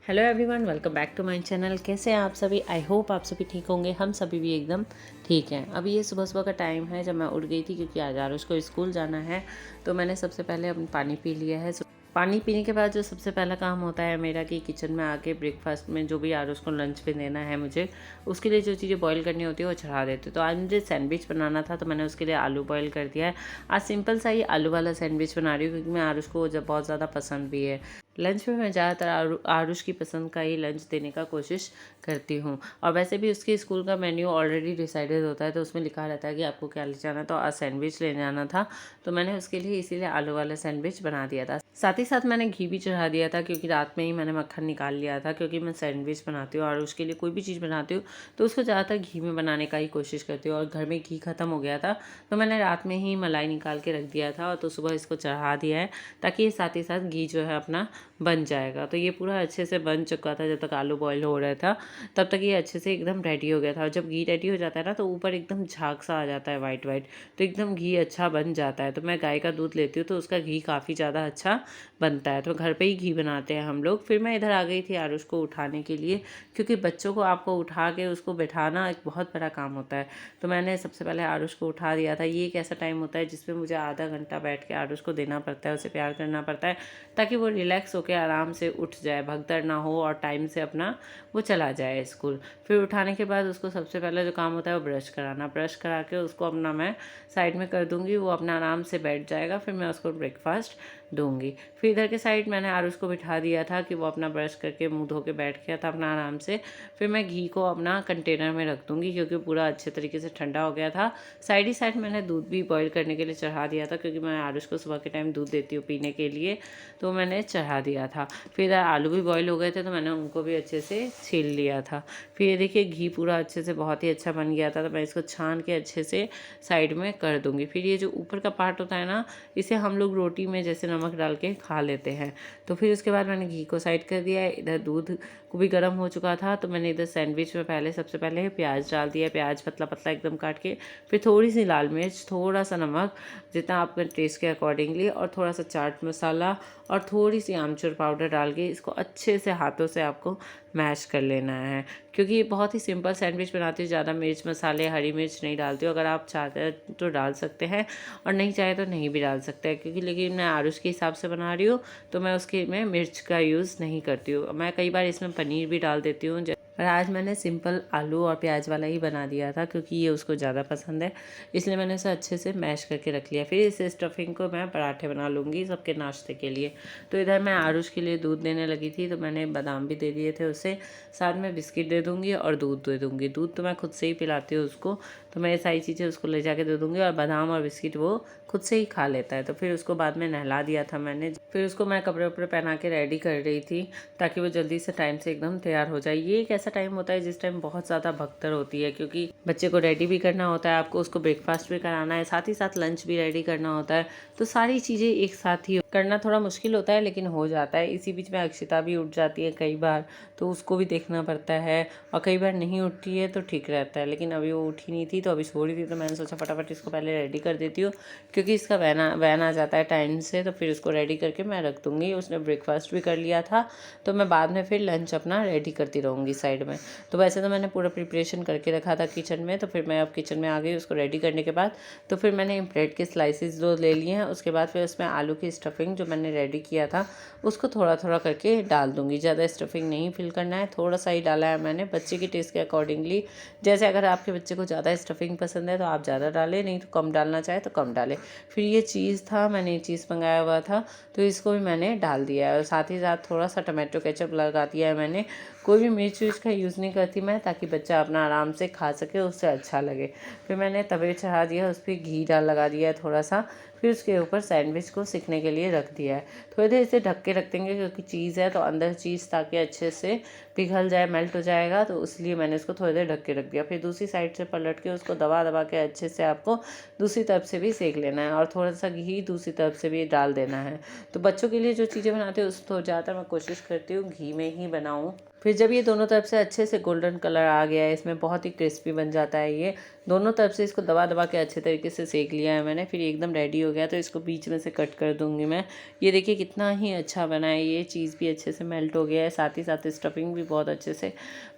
Hello everyone, welcome back to my channel. कैसे हैं आप सभी? आई होप आप सभी ठीक होंगे। हम सभी भी एकदम ठीक हैं। अभी ये सुबह सुबह का टाइम है जब मैं उठ गई थी, क्योंकि आज आरुष को स्कूल जाना है। तो मैंने सबसे पहले अपना पानी पी लिया है। पानी पीने के बाद जो सबसे पहला काम होता है मेरा कि किचन में आके ब्रेकफास्ट में जो भी आरुष को लंच पे देना है मुझे, उसके लिए जो चीज़ें बॉईल करनी होती है वो चढ़ा देती हूँ। तो आज मुझे सैंडविच बनाना था, तो मैंने उसके लिए आलू बॉईल कर दिया है। आज सिंपल सा ही आलू वाला सैंडविच बना रही हूँ, क्योंकि मैं आरुष को बहुत ज़्यादा पसंद भी है। लंच में मैं ज़्यादातर आरुष की पसंद का ही लंच देने का कोशिश करती हूँ। और वैसे भी उसके स्कूल का मेन्यू ऑलरेडी डिसाइडेड होता है, तो उसमें लिखा रहता है कि आपको क्या ले जाना है। तो आज सैंडविच ले जाना था, तो मैंने उसके लिए इसीलिए आलू वाला सैंडविच बना दिया था। साथ ही साथ मैंने घी भी चढ़ा दिया था, क्योंकि रात में ही मैंने मक्खन निकाल लिया था। क्योंकि मैं सैंडविच बनाती हूँ और उसके लिए कोई भी चीज़ बनाती हूँ तो उसको ज़्यादातर घी में बनाने का ही कोशिश करती हूँ। और घर में घी ख़त्म हो गया था, तो मैंने रात में ही मलाई निकाल के रख दिया था, और तो सुबह इसको चढ़ा दिया है, ताकि ये साथ ही साथ घी जो है अपना बन जाएगा। तो ये पूरा अच्छे से बन चुका था। जब तक आलू बॉयल हो रहा था तब तक ये अच्छे से एकदम रेडी हो गया था। और जब घी रेडी हो जाता है ना, तो ऊपर एकदम झाग सा आ जाता है वाइट वाइट, तो एकदम घी अच्छा बन जाता है। तो मैं गाय का दूध लेती हूँ, तो उसका घी काफ़ी ज़्यादा अच्छा बनता है। तो घर पे ही घी बनाते हैं हम लोग। फिर मैं इधर आ गई थी आरुष को उठाने के लिए, क्योंकि बच्चों को आपको उठा के उसको बैठाना एक बहुत बड़ा काम होता है। तो मैंने सबसे पहले आरुष को उठा दिया था। ये एक ऐसा टाइम होता है जिसमें मुझे आधा घंटा बैठ के आरुष को देना पड़ता है, उसे प्यार करना पड़ता है, ताकि वो रिलैक्स होकर आराम से उठ जाए, भगदड़ ना हो, और टाइम से अपना वो चला जाए स्कूल। फिर उठाने के बाद उसको सबसे पहले जो काम होता है वो ब्रश कराना। ब्रश करा के उसको अपना मैं साइड में कर दूंगी, वो अपना आराम से बैठ जाएगा। फिर मैं उसको ब्रेकफास्ट दूंगी। फिर इधर के साइड मैंने आरुष को बिठा दिया था कि वो अपना ब्रश करके मुंह धो के बैठ गया था अपना आराम से। फिर मैं घी को अपना कंटेनर में रख दूंगी, क्योंकि पूरा अच्छे तरीके से ठंडा हो गया था। साइड ही साइड मैंने दूध भी बॉईल करने के लिए चढ़ा दिया था, क्योंकि मैं आरुष को सुबह के टाइम दूध देती हूँ पीने के लिए, तो मैंने चढ़ा दिया था। फिर इधर आलू भी बॉईल हो गए थे, तो मैंने उनको भी अच्छे से छील लिया था। फिर ये देखिए घी पूरा अच्छे से बहुत ही अच्छा बन गया था। तो मैं इसको छान के अच्छे से साइड में कर दूंगी। फिर ये जो ऊपर का पार्ट होता है ना, इसे हम लोग रोटी में जैसे नमक डाल के खा लेते हैं। तो फिर उसके बाद मैंने घी को साइड कर दिया है। इधर दूध को भी गर्म हो चुका था, तो मैंने इधर सैंडविच में सबसे पहले प्याज डाल दिया। प्याज पतला पतला एकदम काट के, फिर थोड़ी सी लाल मिर्च, थोड़ा सा नमक जितना आपके टेस्ट के अकॉर्डिंगली, और थोड़ा सा चाट मसाला और थोड़ी सी आमचूर पाउडर डाल के इसको अच्छे से हाथों से आपको मैश कर लेना है। क्योंकि ये बहुत ही सिंपल सैंडविच बनाती हूँ, ज़्यादा मिर्च मसाले हरी मिर्च नहीं डालती हूँ। अगर आप चाहते हैं तो डाल सकते हैं, और नहीं चाहे तो नहीं भी डाल सकते हैं। क्योंकि लेकिन मैं आरुष के हिसाब से बना रही हूँ, तो मैं उसके में मिर्च का यूज़ नहीं करती हूँ। मैं कई बार इसमें पनीर भी डाल देती हूँ, पर आज मैंने सिंपल आलू और प्याज वाला ही बना दिया था, क्योंकि ये उसको ज़्यादा पसंद है, इसलिए मैंने उसे अच्छे से मैश करके रख लिया। फिर इस स्टफिंग को मैं पराठे बना लूँगी सबके नाश्ते के लिए। तो इधर मैं आरुष के लिए दूध देने लगी थी, तो मैंने बादाम भी दे दिए थे उसे, साथ में बिस्किट दे दूँगी और दूध दे दूँगी। दूध तो मैं खुद से ही पिलाती हूँ उसको, तो मैं ये सारी चीज़ें उसको ले जाके दे दूँगी, और बादाम और बिस्किट वो खुद से ही खा लेता है। तो फिर उसको बाद में नहला दिया था मैंने। फिर उसको मैं कपड़े वपड़े पहना के रेडी कर रही थी, ताकि वो जल्दी से टाइम से एकदम तैयार हो जाए। ये एक ऐसा टाइम होता है जिस टाइम बहुत ज़्यादा भगदड़ होती है, क्योंकि बच्चे को रेडी भी करना होता है, आपको उसको ब्रेकफास्ट भी कराना है, साथ ही साथ लंच भी रेडी करना होता है। तो सारी चीज़ें एक साथ ही करना थोड़ा मुश्किल होता है, लेकिन हो जाता है। इसी बीच में अक्षिता भी उठ जाती है कई बार, तो उसको भी देखना पड़ता है। और कई बार नहीं उठती है तो ठीक रहता है, लेकिन अभी वो उठी नहीं थी, तो अभी सो रही थी, तो मैंने सोचा फटाफट इसको पहले रेडी कर देती हूँ, क्योंकि इसका वैन आ जाता है टाइम से। तो फिर उसको रेडी करके मैं रख दूँगी। उसने ब्रेकफास्ट भी कर लिया था, तो मैं बाद में फिर लंच अपना रेडी करती रहूँगी साइड में। तो वैसे तो मैंने पूरा प्रिपरेशन करके रखा था किचन में, तो फिर मैं अब किचन में आ गई उसको रेडी करने के बाद। तो फिर मैंने ब्रेड के स्लाइसेस दो ले लिए हैं। उसके बाद फिर उसमें आलू की स्टफिंग जो मैंने रेडी किया था उसको थोड़ा थोड़ा करके डाल दूँगी। ज़्यादा स्टफिंग नहीं फिल करना है, थोड़ा सा ही डाला है मैंने बच्चे की टेस्ट के अकॉर्डिंगली। जैसे अगर आपके बच्चे को ज़्यादा स्टफिंग पसंद है तो आप ज़्यादा डालें, नहीं तो कम डालना चाहे तो कम डालें। फिर ये चीज़ था, मैंने ये चीज़ मंगाया हुआ था, तो इसको भी मैंने डाल दिया है। और साथ ही साथ थोड़ा सा टमाटो केचप लगा दिया है मैंने। कोई भी मिर्च विर्च का यूज़ नहीं करती मैं, ताकि बच्चा अपना आराम से खा सके, उससे अच्छा लगे। फिर मैंने तवे चढ़ा दिया, उस पर घी लगा दिया है थोड़ा सा। फिर उसके ऊपर सैंडविच को सिकने के लिए रख दिया है। थोड़ी देर इसे ढक के रख देंगे, क्योंकि चीज़ है तो अंदर चीज़ ताकि अच्छे से पिघल जाए, मेल्ट हो जाएगा, तो इसलिए मैंने इसको थोड़ी देर ढक के रख दिया। फिर दूसरी साइड से पलट के उसको दबा दबा के अच्छे से आपको दूसरी तरफ से भी सेक लेना है, और थोड़ा सा घी दूसरी तरफ से भी डाल देना है। तो बच्चों के लिए जो चीज़ें बनाते हैं उस तो ज़्यादातर मैं कोशिश करती हूँ घी में ही बनाऊँ। फिर जब ये दोनों तरफ से अच्छे से गोल्डन कलर आ गया है, इसमें बहुत ही क्रिस्पी बन जाता है ये, दोनों तरफ से इसको दबा दबा के अच्छे तरीके से सेक लिया है मैंने। फिर एकदम रेडी हो गया तो इसको बीच में से कट कर दूँगी मैं। ये देखिए कितना ही अच्छा बना है, ये चीज़ भी अच्छे से मेल्ट हो गया है, साथ ही साथ स्टफिंग भी बहुत अच्छे से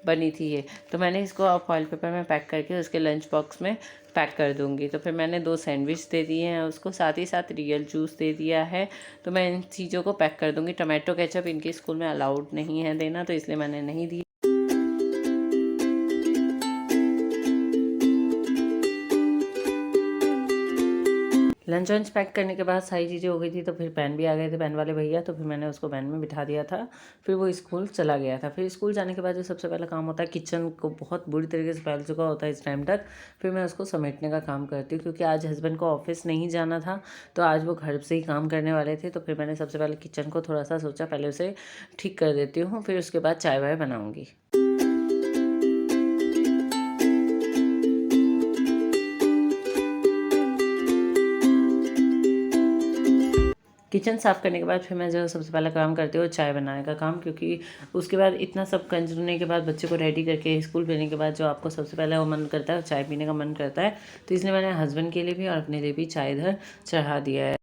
बनी थी ये। तो मैंने इसको अब फॉइल पेपर में पैक करके उसके लंच बॉक्स में पैक कर दूँगी। तो फिर मैंने 2 सैंडविच दे दिए हैं उसको, साथ ही साथ रियल जूस दे दिया है। तो मैं इन चीज़ों को पैक कर दूँगी। टोमेटो केचप इनके स्कूल में अलाउड नहीं है देना, तो इसलिए मैंने नहीं दी। लंच वंच पैक करने के बाद सारी चीज़ें हो गई थी, तो फिर वैन भी आ गए थे, वैन वाले भैया। तो फिर मैंने उसको वैन में बिठा दिया था, फिर वो स्कूल चला गया था। फिर स्कूल जाने के बाद जो सबसे पहला काम होता है, किचन को बहुत बुरी तरीके से फैल चुका होता है इस टाइम तक, फिर मैं उसको समेटने का काम करती हूँ। क्योंकि आज हस्बैंड को ऑफिस नहीं जाना था, तो आज वो घर से ही काम करने वाले थे। तो फिर मैंने सबसे पहले किचन को थोड़ा सा सोचा पहले उसे ठीक कर देती हूँ, फिर उसके बाद चाय वाय बनाऊँगी। किचन साफ़ करने के बाद फिर मैं जो सबसे पहला काम करती हूँ चाय बनाने का काम। क्योंकि उसके बाद इतना सब करने के बाद बच्चे को रेडी करके स्कूल भेजने के बाद जो आपको सबसे पहले वो मन करता है, चाय पीने का मन करता है। तो इसलिए मैंने हस्बैंड के लिए भी और अपने लिए भी चाय इधर चढ़ा दिया है।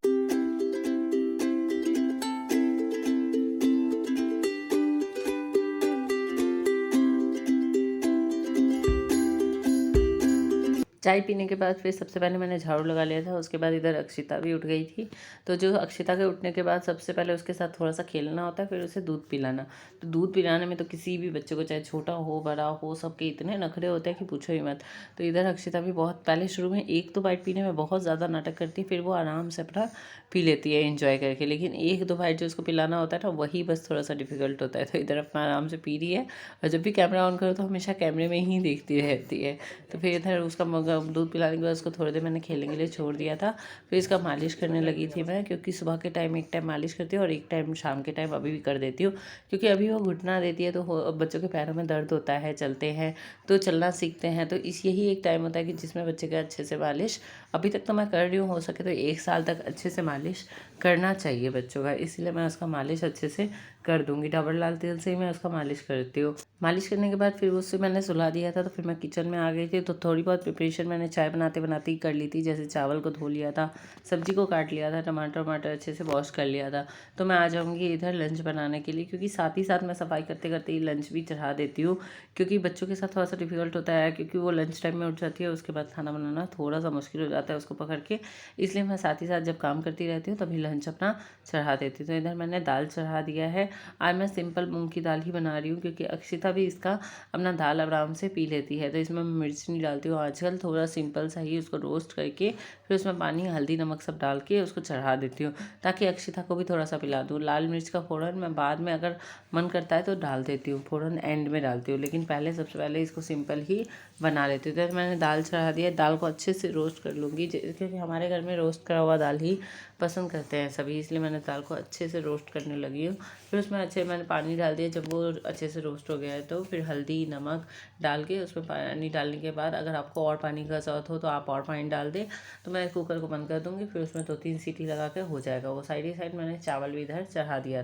चाय पीने के बाद फिर सबसे पहले मैंने झाड़ू लगा लिया था। उसके बाद इधर अक्षिता भी उठ गई थी। तो जो अक्षिता के उठने के बाद सबसे पहले उसके साथ थोड़ा सा खेलना होता है, फिर उसे दूध पिलाना। तो दूध पिलाने में तो किसी भी बच्चे को, चाहे छोटा हो बड़ा हो, सबके इतने नखरे होते हैं कि पूछो ही मत। तो इधर अक्षिता भी बहुत पहले शुरू में 1-2 बाइट पीने में बहुत ज़्यादा नाटक करती है, फिर वो आराम से अपना पी लेती है एंजॉय करके। लेकिन 1-2 बाइट जो उसको पिलाना होता है ना, वही बस थोड़ा सा डिफिकल्ट होता है। तो इधर अपना आराम से पी रही है, और जब भी कैमरा ऑन करो तो हमेशा कैमरे में ही देखती रहती है। तो फिर इधर उसका दूध पिलाने के बाद उसको थोड़ी देर मैंने खेलने के लिए छोड़ दिया था। फिर इसका मालिश करने लगी थी मैं, क्योंकि सुबह के टाइम एक टाइम मालिश करती हूँ और एक टाइम शाम के टाइम अभी भी कर देती हूँ। क्योंकि अभी वो घुटना देती है, तो बच्चों के पैरों में दर्द होता है, चलते हैं तो चलना सीखते हैं, तो इस यही एक टाइम होता है कि जिसमें बच्चे का अच्छे से मालिश, अभी तक तो मैं कर रही हूँ, हो सके तो 1 साल तक अच्छे से मालिश करना चाहिए बच्चों का। इसलिए मैं उसका मालिश अच्छे से कर दूंगी। डाबर लाल तेल से ही मैं उसका मालिश करती हूँ। मालिश करने के बाद फिर उससे मैंने सुला दिया था। तो फिर मैं किचन में आ गई थी। तो थोड़ी बहुत प्रिपरेशन मैंने चाय बनाते बनाते ही कर ली थी। जैसे चावल को धो लिया था, सब्जी को काट लिया था, टमाटर अच्छे से वॉश कर लिया था। तो मैं आ जाऊँगी इधर लंच बनाने के लिए, क्योंकि साथ ही साथ मैं सफाई करते करते ही लंच भी चढ़ा देती हूँ। क्योंकि बच्चों के साथ थोड़ा सा डिफिकल्ट होता है, क्योंकि वो लंच टाइम में उठ जाती है, उसके बाद खाना बनाना थोड़ा सा मुश्किल हो जाता है उसको पकड़ के। इसलिए मैं साथ ही साथ जब काम करती रहती हूँ तभी लंच अपना चढ़ा देती हूँ। तो इधर मैंने दाल चढ़ा दिया है। आज मैं सिंपल मूंग की दाल ही बना रही हूँ, क्योंकि अक्षिता भी इसका अपना दाल आराम से पी लेती है। तो इसमें मैं मिर्च नहीं डालती हूँ आजकल, थोड़ा सिंपल सा ही उसको रोस्ट करके फिर उसमें पानी, हल्दी, नमक सब डाल के उसको चढ़ा देती हूँ, ताकि अक्षिता को भी थोड़ा सा पिला दूँ। लाल मिर्च का फ़ोड़न मैं बाद में अगर मन करता है तो डाल देती हूँ, फ़ोड़न एंड में डालती हूँ, लेकिन पहले सबसे पहले इसको सिंपल ही बना लेती हूँ। तो मैंने दाल चढ़ा दिया। दाल को अच्छे से रोस्ट कर लूँगी, क्योंकि हमारे घर में रोस्ट करा हुआ दाल ही पसंद करते हैं सभी, इसलिए मैंने दाल को अच्छे से रोस्ट करने लगी हूँ। फिर उसमें अच्छे मैंने पानी डाल दिया। जब वो अच्छे से रोस्ट हो गया है तो फिर हल्दी, नमक डाल के उसमें पानी डालने के बाद अगर आपको और पानी का ज़रूरत हो तो आप और पानी डाल दें। तो मैं कुकर को बंद कर दूँगी, फिर उसमें 2-3 सीटी लगा के हो जाएगा वो। साइड ही साइड मैंने चावल भी इधर चढ़ा दिया।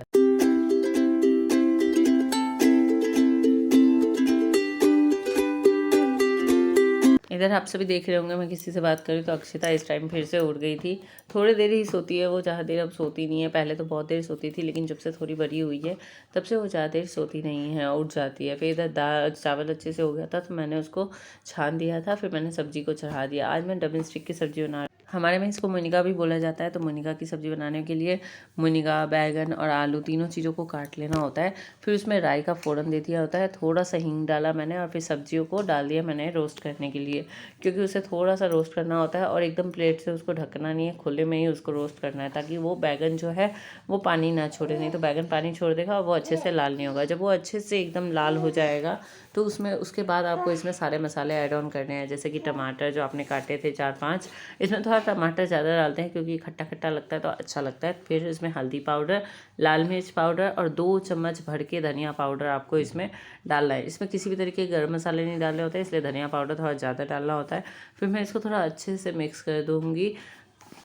इधर आप सभी देख रहे होंगे मैं किसी से बात करूँ, तो अक्षिता इस टाइम फिर से उठ गई थी। थोड़ी देर ही सोती है वो, ज़्यादा देर अब सोती नहीं है। पहले तो बहुत देर सोती थी, लेकिन जब से थोड़ी बड़ी हुई है तब से वो ज़्यादा देर सोती नहीं है, उठ जाती है। फिर इधर दाल चावल अच्छे से हो गया था, तो मैंने उसको छान दिया था। फिर मैंने सब्जी को चढ़ा दिया। आज मैं डबल स्टिक की सब्जी बना, हमारे में इसको मुनिगा भी बोला जाता है। तो मुनिगा की सब्ज़ी बनाने के लिए मुनिगा, बैगन और आलू तीनों चीज़ों को काट लेना होता है। फिर उसमें राई का फ़ोड़न दे दिया होता है, थोड़ा सा हींग डाला मैंने, और फिर सब्जियों को डाल दिया मैंने रोस्ट करने के लिए, क्योंकि उसे थोड़ा सा रोस्ट करना होता है और एकदम प्लेट से उसको ढकना नहीं है, खुले में ही उसको रोस्ट करना है, ताकि वो बैगन जो है वो पानी ना छोड़े। नहीं तो बैगन पानी छोड़ देगा और वो अच्छे से लाल नहीं होगा। जब वो अच्छे से एकदम लाल हो जाएगा तो उसमें उसके बाद आपको इसमें सारे मसाले ऐड ऑन करने हैं, जैसे कि टमाटर जो आपने काटे थे 4-5, इसमें थोड़ा टमाटर ज़्यादा डालते हैं क्योंकि खट्टा खट्टा लगता है तो अच्छा लगता है। फिर इसमें हल्दी पाउडर, लाल मिर्च पाउडर और 2 चम्मच भर के धनिया पाउडर आपको इसमें डालना है। इसमें किसी भी तरीके के गर्म मसाले नहीं डालने होते, इसलिए धनिया पाउडर थोड़ा ज़्यादा डालना होता है। फिर मैं इसको थोड़ा अच्छे से मिक्स कर दूँगी।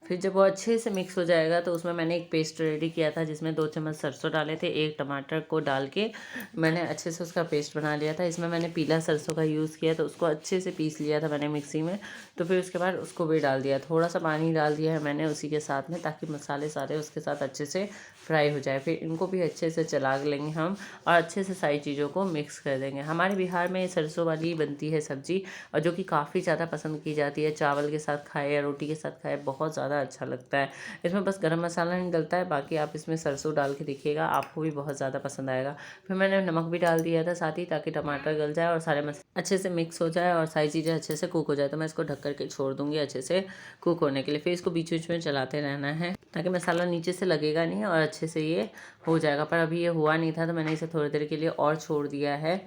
फिर जब वो अच्छे से मिक्स हो जाएगा तो उसमें मैंने एक पेस्ट रेडी किया था जिसमें 2 चम्मच सरसों डाले थे, 1 टमाटर को डाल के मैंने अच्छे से उसका पेस्ट बना लिया था। इसमें मैंने पीला सरसों का यूज़ किया तो उसको अच्छे से पीस लिया था मैंने मिक्सी में। तो फिर उसके बाद उसको भी डाल दिया, थोड़ा सा पानी डाल दिया है मैंने उसी के साथ में, ताकि मसाले सारे उसके साथ अच्छे से फ्राई हो जाए। फिर इनको भी अच्छे से चला लेंगे हम और अच्छे से सारी चीज़ों को मिक्स कर देंगे। हमारे बिहार में सरसों वाली बनती है सब्ज़ी, और जो कि काफ़ी ज़्यादा पसंद की जाती है, चावल के साथ खाए या रोटी के साथ खाए बहुत ज़्यादा अच्छा लगता है। इसमें बस गरम मसाला नहीं डलता है, बाकी आप इसमें सरसों डाल के देखिएगा, आपको भी बहुत ज़्यादा पसंद आएगा। फिर मैंने नमक भी डाल दिया था साथ ही, ताकि टमाटर गल जाए और सारे मसाले अच्छे से मिक्स हो जाए और सारी चीज़ें अच्छे से कुक हो जाए। तो मैं इसको ढक करके छोड़ दूँगी अच्छे से कुक होने के लिए। फिर इसको बीच बीच में चलाते रहना है ताकि मसाला नीचे से लगेगा नहीं और अच्छे से ये हो जाएगा। पर अभी ये हुआ नहीं था तो मैंने इसे थोड़ी देर के लिए और छोड़ दिया है।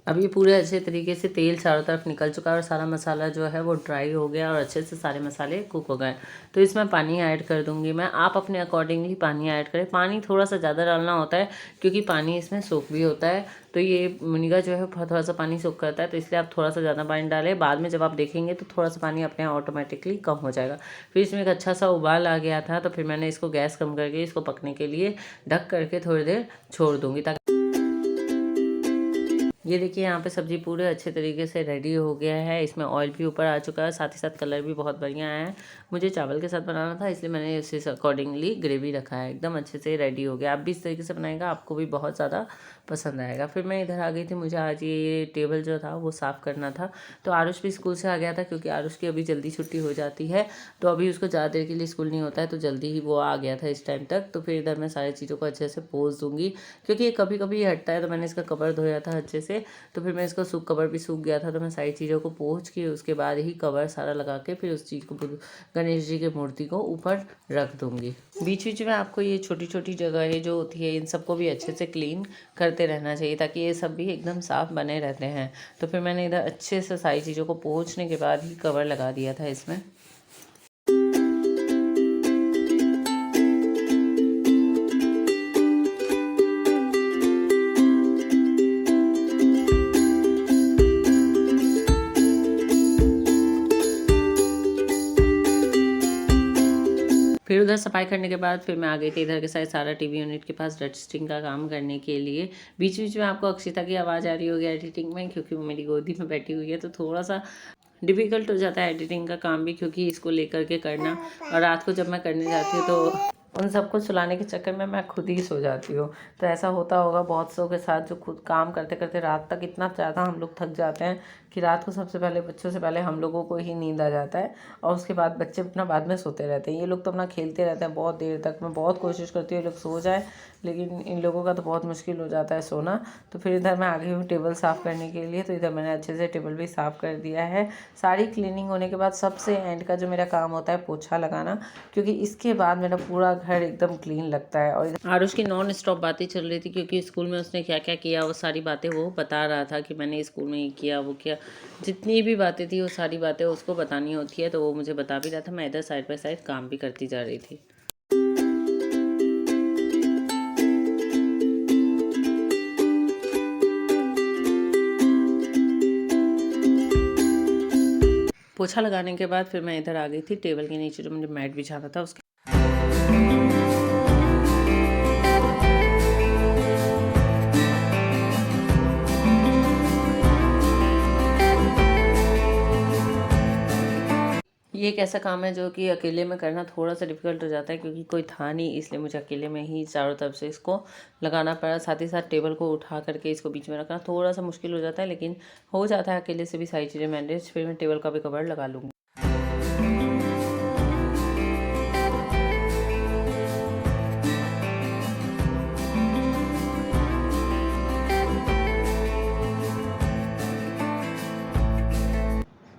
अब ये पूरे अच्छे तरीके से तेल चारों तरफ निकल चुका है और सारा मसाला जो है वो ड्राई हो गया और अच्छे से सारे मसाले कुक हो गए। तो इसमें पानी ऐड कर दूंगी मैं, आप अपने अकॉर्डिंगली पानी ऐड करें। पानी थोड़ा सा ज़्यादा डालना होता है क्योंकि पानी इसमें सोख भी होता है, तो ये मुनगा जो है थोड़ा सा पानी सोख करता है, तो इसलिए आप थोड़ा सा ज़्यादा पानी डालें। बाद में जब आप देखेंगे तो थोड़ा सा पानी अपने ऑटोमेटिकली कम हो जाएगा। फिर इसमें एक अच्छा सा उबाल आ गया था, तो फिर मैंने इसको गैस कम करके इसको पकने के लिए ढक करके थोड़ी देर छोड़ दूँगी, ताकि ये देखिए यहाँ पे सब्ज़ी पूरे अच्छे तरीके से रेडी हो गया है। इसमें ऑयल भी ऊपर आ चुका है, साथ ही साथ कलर भी बहुत बढ़िया आया है। मुझे चावल के साथ बनाना था इसलिए मैंने उसी अकॉर्डिंगली ग्रेवी रखा है। एकदम अच्छे से रेडी हो गया। आप भी इस तरीके से बनाएगा, आपको भी बहुत ज़्यादा पसंद आएगा। फिर मैं इधर आ गई थी, मुझे आज ये टेबल जो था वो साफ़ करना था। तो आरुष भी स्कूल से आ गया था, क्योंकि आरुष की अभी जल्दी छुट्टी हो जाती है, तो अभी उसको ज़्यादा देर के लिए स्कूल नहीं होता है, तो जल्दी ही वो आ गया था इस टाइम तक। तो फिर इधर मैं सारी चीज़ों को अच्छे से पोंछ दूँगी, क्योंकि ये कभी कभी हटता है। तो मैंने इसका कवर धोया था अच्छे से, तो फिर मैं इसका कवर भी सूख गया था, तो मैं सारी चीज़ों को पोंछ के उसके बाद ही कवर सारा लगा के फिर उस चीज़ को गणेश जी की मूर्ति को ऊपर रख दूँगी। बीच बीच में आपको ये छोटी छोटी जगहें जो होती है इन सबको भी अच्छे से क्लीन करते रहना चाहिए, ताकि ये सब भी एकदम साफ़ बने रहते हैं। तो फिर मैंने इधर अच्छे से सारी चीज़ों को पोंछने के बाद ही कवर लगा दिया था इसमें। फिर उधर सफाई करने के बाद फिर मैं आ गई थी इधर के साइड सारा टीवी यूनिट के पास डस्टिंग का काम करने के लिए। बीच बीच में आपको अक्षिता की आवाज़ आ रही होगी एडिटिंग में, क्योंकि वो मेरी गोदी में बैठी हुई है, तो थोड़ा सा डिफ़िकल्ट हो जाता है एडिटिंग का काम भी, क्योंकि इसको लेकर के करना। और रात को जब मैं करने जाती हूँ तो उन सबको सुलाने के चक्कर में मैं खुद ही सो जाती हूँ। तो ऐसा होता होगा बहुत सौ के साथ, जो खुद काम करते करते रात तक इतना ज़्यादा हम लोग थक जाते हैं कि रात को सबसे पहले बच्चों से पहले हम लोगों को ही नींद आ जाता है, और उसके बाद बच्चे अपना बाद में सोते रहते हैं। ये लोग तो अपना खेलते रहते हैं बहुत देर तक। मैं बहुत कोशिश करती हूँ ये लोग सो जाए, लेकिन इन लोगों का तो बहुत मुश्किल हो जाता है सोना। तो फिर इधर मैं आ गई हूँ टेबल साफ़ करने के लिए। तो इधर मैंने अच्छे से टेबल भी साफ़ कर दिया है। सारी क्लीनिंग होने के बाद सबसे एंड का जो मेरा काम होता है पोछा लगाना, क्योंकि इसके बाद मेरा पूरा घर एकदम क्लीन लगता है। और आरुष की नॉन स्टॉप बातें चल रही थी, क्योंकि स्कूल में उसने क्या क्या किया वो सारी बातें वो बता रहा था कि मैंने स्कूल में ये किया वो किया। जितनी भी बातें थी वो सारी बातें उसको बतानी होती है, तो वो मुझे बता भी रहा था। मैं इधर साइड बाय साइड काम भी करती जा रही थी। पोछा लगाने के बाद फिर मैं इधर आ गई थी टेबल के नीचे जो मुझे मैट बिछाना था उसके ये एक ऐसा काम है जो कि अकेले में करना थोड़ा सा डिफिकल्ट हो जाता है, क्योंकि कोई था नहीं, इसलिए मुझे अकेले में ही चारों तरफ से इसको लगाना पड़ा। साथ ही साथ टेबल को उठा करके इसको बीच में रखना थोड़ा सा मुश्किल हो जाता है, लेकिन हो जाता है अकेले से भी सारी चीज़ें मैनेज। फिर मैं टेबल का भी कवर लगा लूँगी।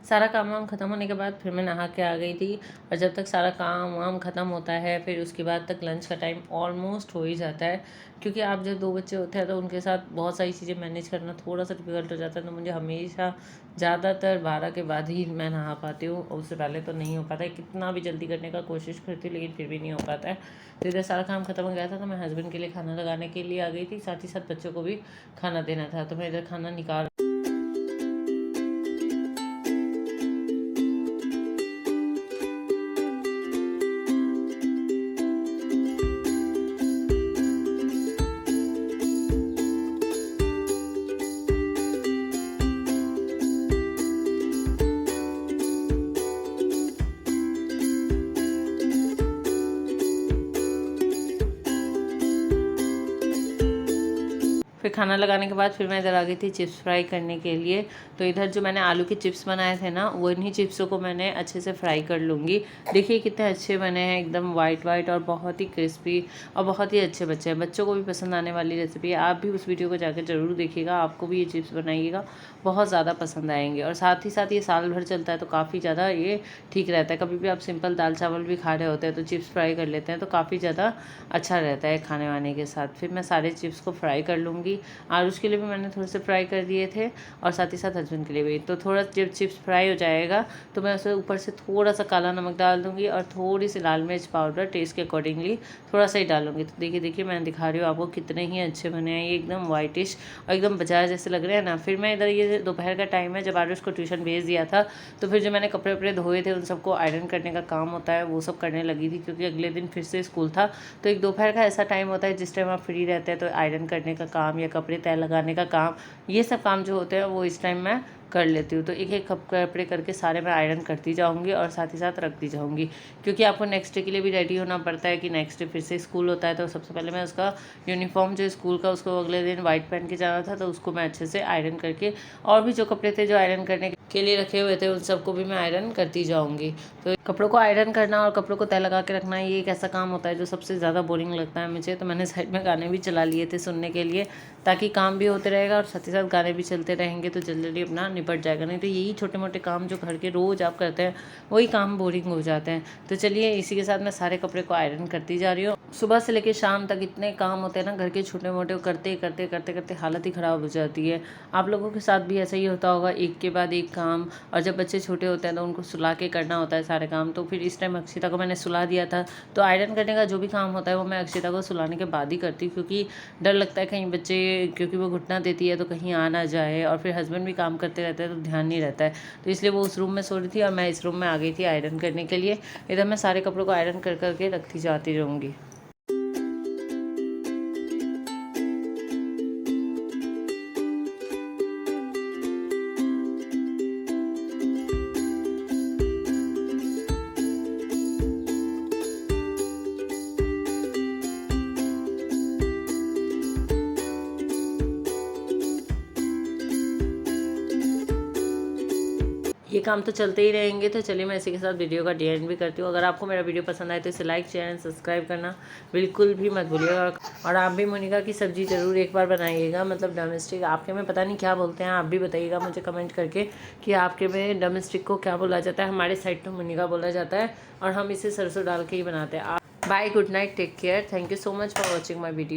सारा काम वाम ख़त्म होने के बाद फिर मैं नहा के आ गई थी। और जब तक सारा काम वाम ख़त्म होता है फिर उसके बाद तक लंच का टाइम ऑलमोस्ट हो ही जाता है, क्योंकि आप जब 2 बच्चे होते हैं तो उनके साथ बहुत सारी चीज़ें मैनेज करना थोड़ा सा डिफिकल्ट हो जाता है। तो मुझे हमेशा ज़्यादातर 12 के बाद ही मैं नहा पाती हूँ, और उससे पहले तो नहीं हो पाता है। कितना भी जल्दी करने का कोशिश करती हूँ लेकिन फिर भी नहीं हो पाता है। तो इधर सारा काम ख़त्म हो गया था तो मैं हस्बैंड के लिए खाना लगाने के लिए आ गई थी, साथ ही साथ बच्चों को भी खाना देना था। तो मैं इधर खाना निकाल फिर खाना लगाने के बाद फिर मैं इधर आ गई थी चिप्स फ्राई करने के लिए। तो इधर जो मैंने आलू के चिप्स बनाए थे ना, वो इन्हीं चिप्सों को मैंने अच्छे से फ्राई कर लूँगी। देखिए कितने अच्छे बने हैं, एकदम वाइट वाइट और बहुत ही क्रिस्पी और बहुत ही अच्छे बच्चे हैं। बच्चों को भी पसंद आने वाली रेसिपी है। आप भी उस वीडियो को जाकर ज़रूर देखिएगा, आपको भी ये चिप्स बनाइएगा, बहुत ज़्यादा पसंद आएंगे। और साथ ही साथ ये साल भर चलता है तो काफ़ी ज़्यादा ये ठीक रहता है। कभी भी आप सिंपल दाल चावल भी खा रहे होते हैं तो चिप्स फ्राई कर लेते हैं तो काफ़ी ज़्यादा अच्छा रहता है खाने वाने के साथ। फिर मैं सारे चिप्स को फ्राई कर लूँगी। आरुष के लिए भी मैंने थोड़े से फ्राई कर दिए थे और साथ ही साथ हस्बैंड के लिए भी। तो थोड़ा जब चिप्स फ्राई हो जाएगा तो मैं उसे ऊपर से थोड़ा सा काला नमक डाल दूँगी और थोड़ी सी लाल मिर्च पाउडर टेस्ट के अकॉर्डिंगली थोड़ा सा ही डालूँगी। तो देखिए मैंने दिखा रही हूँ आपको कितने ही अच्छे बने हैं ये, एकदम वाइटिश और एकदम बाजार जैसे लग रहे हैं ना। फिर मैं इधर, ये दोपहर का टाइम है, जब आरुष को ट्यूशन भेज दिया था तो फिर जो मैंने कपड़े वपड़े धोए थे उन सबको आयरन करने का काम होता है वो सब करने लगी थी, क्योंकि अगले दिन फिर से स्कूल था। तो एक दोपहर का ऐसा टाइम होता है जिस टाइम आप फ्री रहते हैं, तो आयरन करने का काम या कपड़े तय लगाने का काम, ये सब काम जो होते हैं वो इस टाइम मैं कर लेती हूँ। तो एक एक कपड़े करके सारे मैं आयरन करती जाऊँगी और साथ ही साथ रखती जाऊँगी, क्योंकि आपको नेक्स्ट डे के लिए भी रेडी होना पड़ता है कि नेक्स्ट डे फिर से स्कूल होता है। तो सबसे पहले मैं उसका यूनिफॉर्म जो स्कूल का, उसको अगले दिन वाइट पहन के जाना था, तो उसको मैं अच्छे से आयरन करके, और भी जो कपड़े थे जो आयरन करने के लिए रखे हुए थे उन सबको भी मैं आयरन करती जाऊँगी। तो कपड़ों को आयरन करना और कपड़ों को तय लगा के रखना, ये एक ऐसा काम होता है जो सबसे ज़्यादा बोरिंग लगता है मुझे। तो मैंने साइड में गाने भी चला लिए थे सुनने के लिए, ताकि काम भी होते रहेगा और साथ ही साथ गाने भी चलते रहेंगे तो जल्दी जल्दी अपना निपट जाएगा। नहीं तो यही छोटे मोटे काम जो घर के रोज़ आप करते हैं वही काम बोरिंग हो जाते हैं। तो चलिए इसी के साथ मैं सारे कपड़े को आयरन करती जा रही हूँ। सुबह से लेकर शाम तक इतने काम होते हैं ना घर के छोटे मोटे, करते करते करते करते हालत ही ख़राब हो जाती है। आप लोगों के साथ भी ऐसा ही होता होगा, एक के बाद एक काम। और जब बच्चे छोटे होते हैं तो उनको सुला के करना होता है सारे काम। तो फिर इस टाइम अक्षिता को मैंने सुला दिया था, तो आयरन करने का जो भी काम होता है वो मैं अक्षिता को सुलाने के बाद ही करती हूँ, क्योंकि डर लगता है कहीं बच्चे, क्योंकि वो घुटना देती है तो कहीं आ ना जाए, और फिर हस्बैंड भी काम करते रहते हैं तो ध्यान नहीं रहता है। तो इसलिए वो उस रूम में सो रही थी और मैं इस रूम में आ गई थी आयरन करने के लिए। इधर मैं सारे कपड़ों को आयरन कर करके रखती जाती रहूँगी। ये काम तो चलते ही रहेंगे। तो चलिए मैं इसी के साथ वीडियो का एंड भी करती हूँ। अगर आपको मेरा वीडियो पसंद आए तो इसे लाइक शेयर एंड सब्सक्राइब करना बिल्कुल भी मत भूलिएगा। और आप भी मोनिका की सब्ज़ी ज़रूर एक बार बनाइएगा, मतलब डोमेस्टिक, आपके में पता नहीं क्या बोलते हैं, आप भी बताइएगा मुझे कमेंट करके कि आपके में डोमेस्टिक को क्या बोला जाता है। हमारे साइड तो मोनिका बोला जाता है और हम इसे सरसों डाल के ही बनाते हैं। Bye, good night, take care, thank you so much for watching my video.